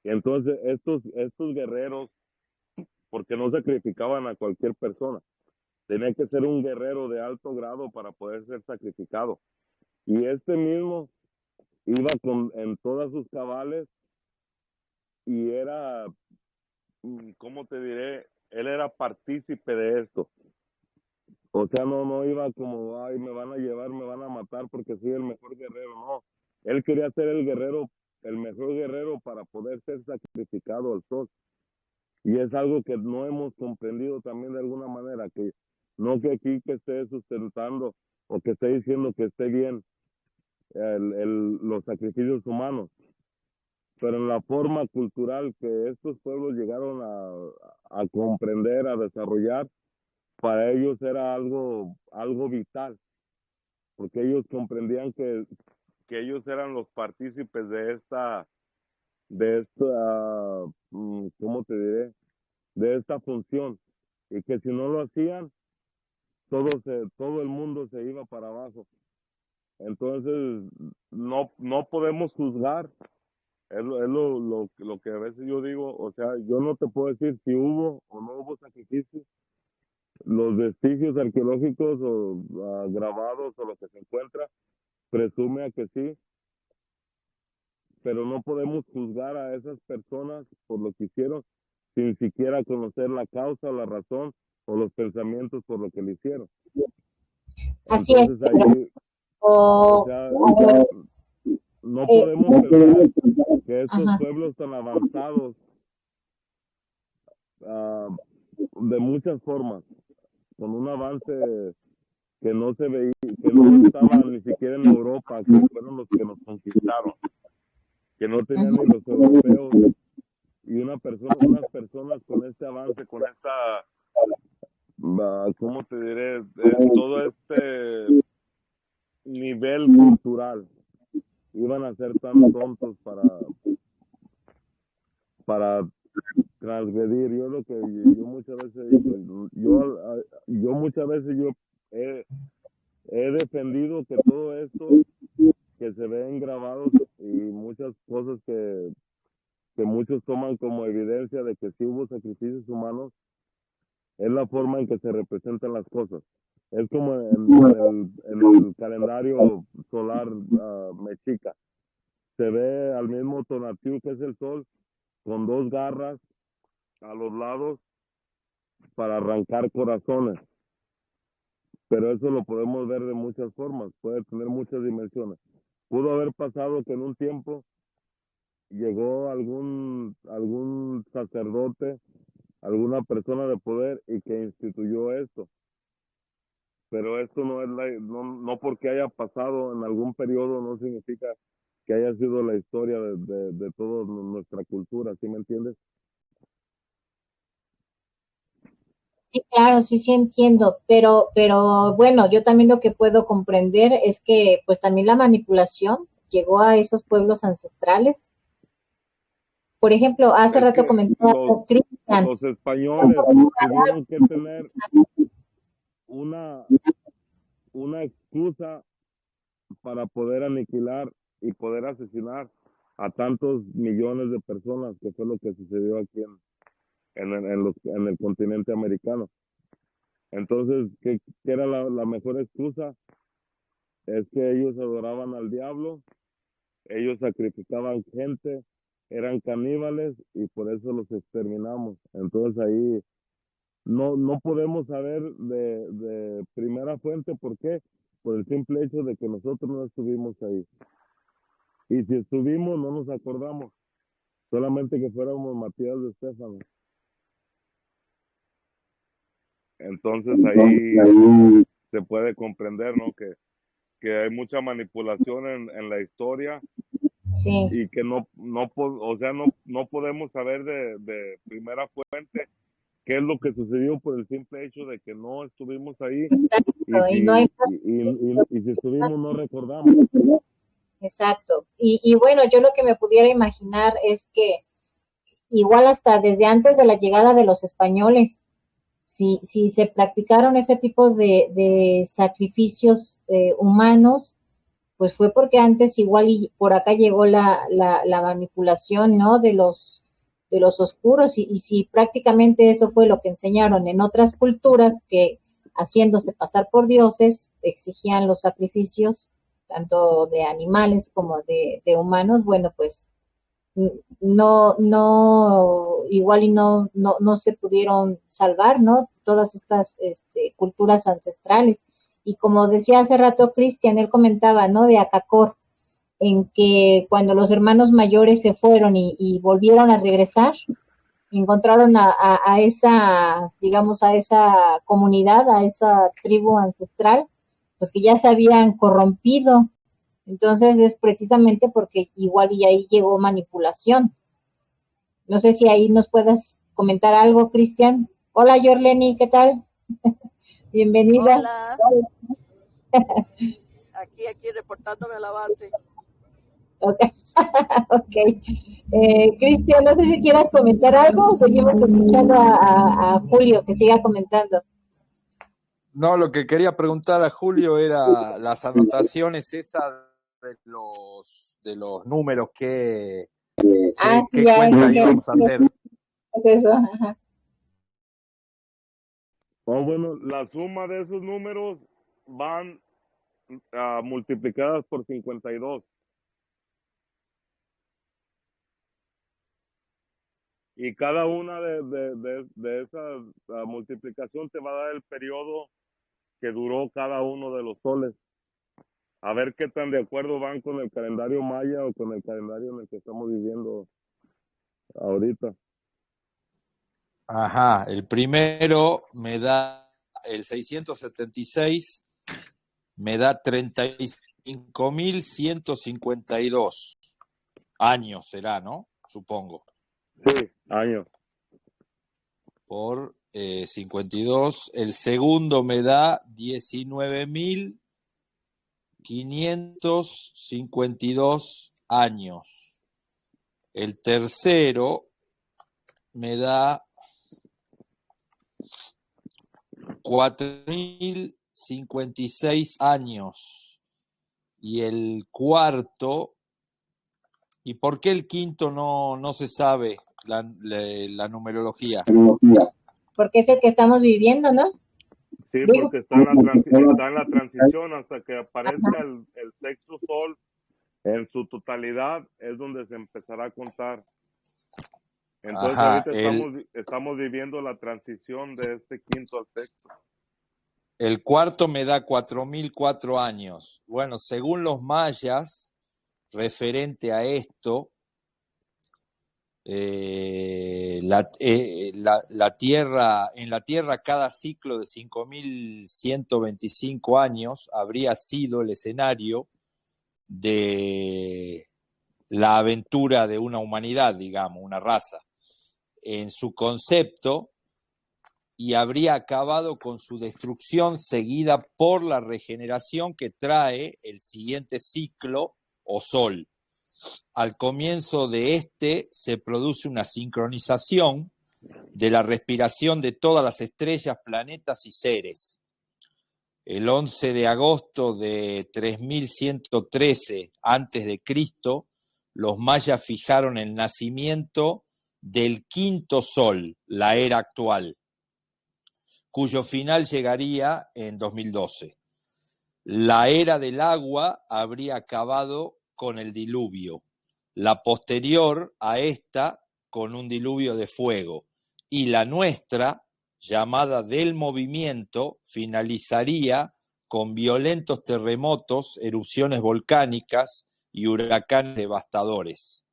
Y entonces estos guerreros, porque no sacrificaban a cualquier persona, tenía que ser un guerrero de alto grado para poder ser sacrificado. Y este mismo iba en todas sus cabales y era, ¿cómo te diré? Él era partícipe de esto. O sea, no iba como, ay, me van a llevar, me van a matar porque soy el mejor guerrero. No, él quería ser el guerrero, el mejor guerrero para poder ser sacrificado al sol. Y es algo que no hemos comprendido también de alguna manera, que no que aquí que esté sustentando o que esté diciendo que esté bien los sacrificios humanos, pero en la forma cultural que estos pueblos llegaron a comprender, a desarrollar, para ellos era algo vital, porque ellos comprendían que ellos eran los partícipes de esta, ¿cómo te diré? De esta función, y que si no lo hacían, todo el mundo se iba para abajo. Entonces, no podemos juzgar. Es lo que a veces yo digo, o sea, yo no te puedo decir si hubo o no hubo sacrificio. Los vestigios arqueológicos o grabados o lo que se encuentra presume a que sí, pero no podemos juzgar a esas personas por lo que hicieron sin siquiera conocer la causa, la razón o los pensamientos por lo que le hicieron. Así es. Entonces ahí, o sea, no podemos pensar que estos ajá. pueblos tan avanzados, de muchas formas, con un avance que no se veía, que no estaban ni siquiera en Europa, que fueron los que nos conquistaron, que no tenían ni los europeos, y unas personas con este avance, con esta, ¿cómo te diré? Todo este nivel cultural, iban a ser tan tontos para transgredir. Yo muchas veces he dicho, yo muchas veces he defendido que todo esto que se ven grabados y muchas cosas que muchos toman como evidencia de que sí hubo sacrificios humanos, es la forma en que se representan las cosas. Es como en el calendario solar mexica. Se ve al mismo Tonatiuh, que es el sol, con dos garras a los lados para arrancar corazones. Pero eso lo podemos ver de muchas formas, puede tener muchas dimensiones. Pudo haber pasado que en un tiempo llegó algún sacerdote, alguna persona de poder y que instituyó esto. Pero esto no es no porque haya pasado en algún periodo no significa que haya sido la historia de toda nuestra cultura, ¿sí me entiendes? Sí, claro, sí, sí entiendo, pero bueno, yo también lo que puedo comprender es que pues también la manipulación llegó a esos pueblos ancestrales. Por ejemplo, hace Es rato que comentaba Cristian, los españoles tuvieron que tener una, una excusa para poder aniquilar y poder asesinar a tantos millones de personas, que fue lo que sucedió aquí en el continente americano. Entonces, ¿qué era la mejor excusa? Es que ellos adoraban al diablo, ellos sacrificaban gente, eran caníbales y por eso los exterminamos. Entonces ahí no podemos saber de primera fuente por qué, por el simple hecho de que nosotros no estuvimos ahí. Y si estuvimos, no nos acordamos. Solamente que fuéramos Matías de Estéfano. Entonces ahí se puede comprender, ¿no? Que hay mucha manipulación en la historia. Sí. Y que no podemos saber de primera fuente qué es lo que sucedió por el simple hecho de que no estuvimos ahí. Exacto, Y no hay si estuvimos, no recordamos. Exacto. Y bueno, yo lo que me pudiera imaginar es que igual hasta desde antes de la llegada de los españoles, si se practicaron ese tipo de sacrificios humanos, pues fue porque antes igual y por acá llegó la manipulación, ¿no? De los oscuros y si prácticamente eso fue lo que enseñaron en otras culturas que haciéndose pasar por dioses exigían los sacrificios tanto de animales como de humanos, bueno, pues igual y no se pudieron salvar, ¿no? Todas estas culturas ancestrales. Y como decía hace rato Cristian, él comentaba, ¿no? De Acacor, en que cuando los hermanos mayores se fueron y volvieron a regresar, encontraron a esa, digamos, a esa comunidad, a esa tribu ancestral, pues que ya se habían corrompido. Entonces es precisamente porque igual y ahí llegó manipulación. No sé si ahí nos puedas comentar algo, Cristian. Hola, Yorleni, ¿qué tal? Bienvenida. Hola. Aquí reportándome a la base. Ok. Okay. Cristian, no sé si quieras comentar algo o seguimos escuchando a Julio que siga comentando. No, lo que quería preguntar a Julio era las anotaciones esas de los números que cuenta íbamos a hacer. Es eso, ajá. Bueno, la suma de esos números van multiplicadas por 52. Y cada una de esas multiplicación te va a dar el periodo que duró cada uno de los soles. A ver qué tan de acuerdo van con el calendario maya o con el calendario en el que estamos viviendo ahorita. Ajá, el primero me da el 676, me da 35.152 años será, ¿no? Supongo. Sí, años. Por 52. El segundo me da 19.552 años. El tercero me da 4.056 años. Y el cuarto, ¿y por qué el quinto no se sabe la numerología? Porque es el que estamos viviendo, ¿no? Sí, porque está en la transición hasta que aparezca el sexto sol en su totalidad, es donde se empezará a contar. Entonces ahorita estamos viviendo la transición de este quinto al sexto. El cuarto me da 4.004 años. Bueno, según los mayas, referente a esto, la Tierra, en la Tierra cada ciclo de 5.125 años habría sido el escenario de la aventura de una humanidad, digamos, una raza, en su concepto, y habría acabado con su destrucción seguida por la regeneración que trae el siguiente ciclo o sol. Al comienzo de este se produce una sincronización de la respiración de todas las estrellas, planetas y seres. El 11 de agosto de 3113 a.C., los mayas fijaron el nacimiento del quinto sol, la era actual, cuyo final llegaría en 2012. La era del agua habría acabado con el diluvio, la posterior a esta con un diluvio de fuego, y la nuestra, llamada del movimiento, finalizaría con violentos terremotos, erupciones volcánicas y huracanes devastadores.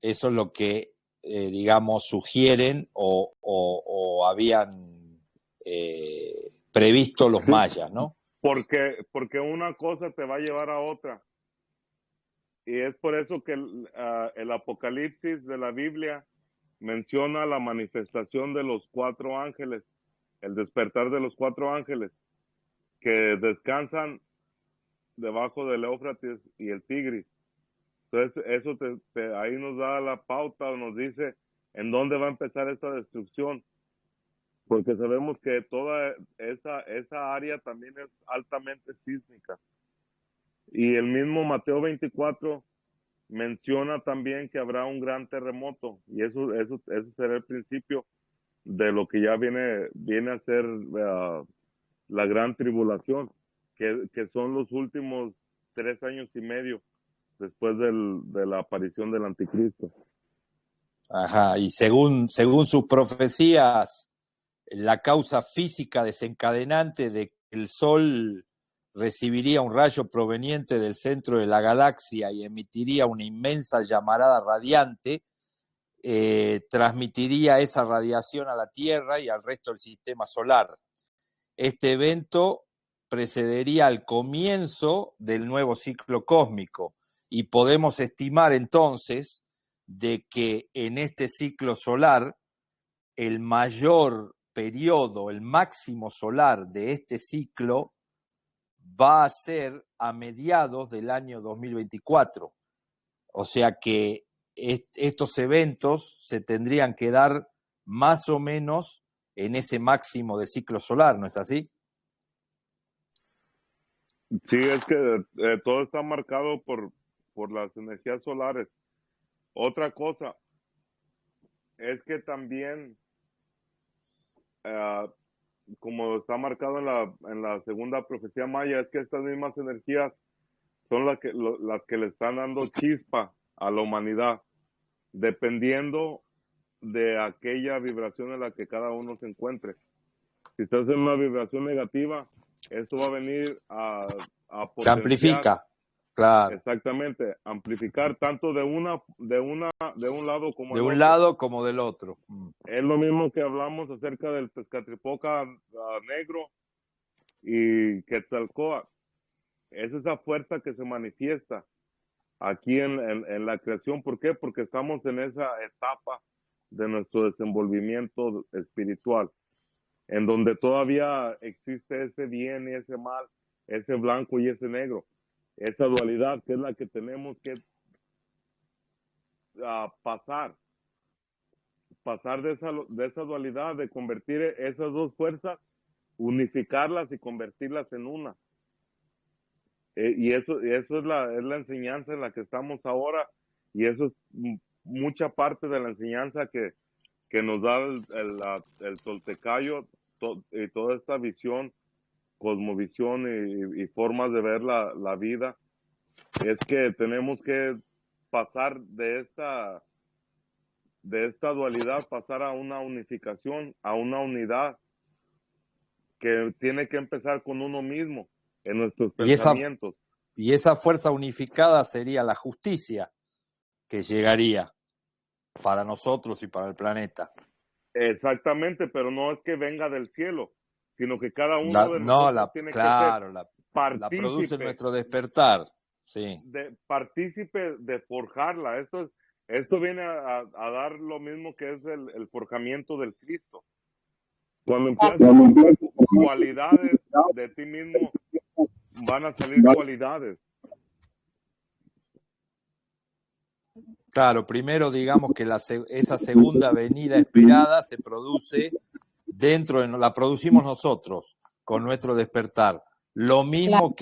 Eso es lo que, digamos, sugieren o habían previsto los mayas, ¿no? Porque una cosa te va a llevar a otra. Y es por eso que el Apocalipsis de la Biblia menciona la manifestación de los 4 ángeles, el despertar de los 4 ángeles, que descansan debajo del Éufrates y el Tigris. Entonces, eso ahí nos da la pauta, nos dice en dónde va a empezar esta destrucción, porque sabemos que toda esa área también es altamente sísmica. Y el mismo Mateo 24 menciona también que habrá un gran terremoto, y eso será el principio de lo que ya viene a ser la gran tribulación, que son los últimos 3 años y medio después de la aparición del anticristo. Ajá, y según sus profecías, la causa física desencadenante de que el Sol recibiría un rayo proveniente del centro de la galaxia y emitiría una inmensa llamarada radiante, transmitiría esa radiación a la Tierra y al resto del sistema solar. Este evento precedería al comienzo del nuevo ciclo cósmico y podemos estimar entonces de que en este ciclo solar el mayor periodo, el máximo solar de este ciclo va a ser a mediados del año 2024. O sea que estos eventos se tendrían que dar más o menos en ese máximo de ciclo solar, ¿no es así? Sí, es que todo está marcado por las energías solares. Otra cosa es que también, como está marcado en la segunda profecía maya, es que estas mismas energías son las que le están dando chispa a la humanidad, dependiendo de aquella vibración en la que cada uno se encuentre. Si estás en una vibración negativa, esto va a venir a potenciar. Se amplifica, claro. Exactamente, amplificar tanto de un lado como de del un otro. lado como del otro. Es lo mismo que hablamos acerca del Tezcatlipoca negro y Quetzalcóatl. Es esa fuerza que se manifiesta aquí en la creación. ¿Por qué? Porque estamos en esa etapa de nuestro desenvolvimiento espiritual, en donde todavía existe ese bien y ese mal, ese blanco y ese negro, esa dualidad que es la que tenemos que pasar de esa dualidad, de convertir esas dos fuerzas, unificarlas y convertirlas en una. Y eso es la enseñanza en la que estamos ahora, y eso es mucha parte de la enseñanza que nos da el Toltecayo, y toda esta visión, cosmovisión y formas de ver la vida. Es que tenemos que pasar de esta dualidad, pasar a una unificación, a una unidad que tiene que empezar con uno mismo, en nuestros pensamientos. Y esa fuerza unificada sería la justicia que llegaría para nosotros y para el planeta. Exactamente, pero no es que venga del cielo, sino que cada uno de nosotros tiene que ser partícipe, la produce nuestro despertar, sí. Partícipe de forjarla. Esto viene a dar lo mismo que es el forjamiento del Cristo. Cuando empiezas a forjar cualidades de ti mismo, van a salir cualidades. Claro, primero digamos que esa segunda venida esperada se produce la producimos nosotros con nuestro despertar. Lo mismo que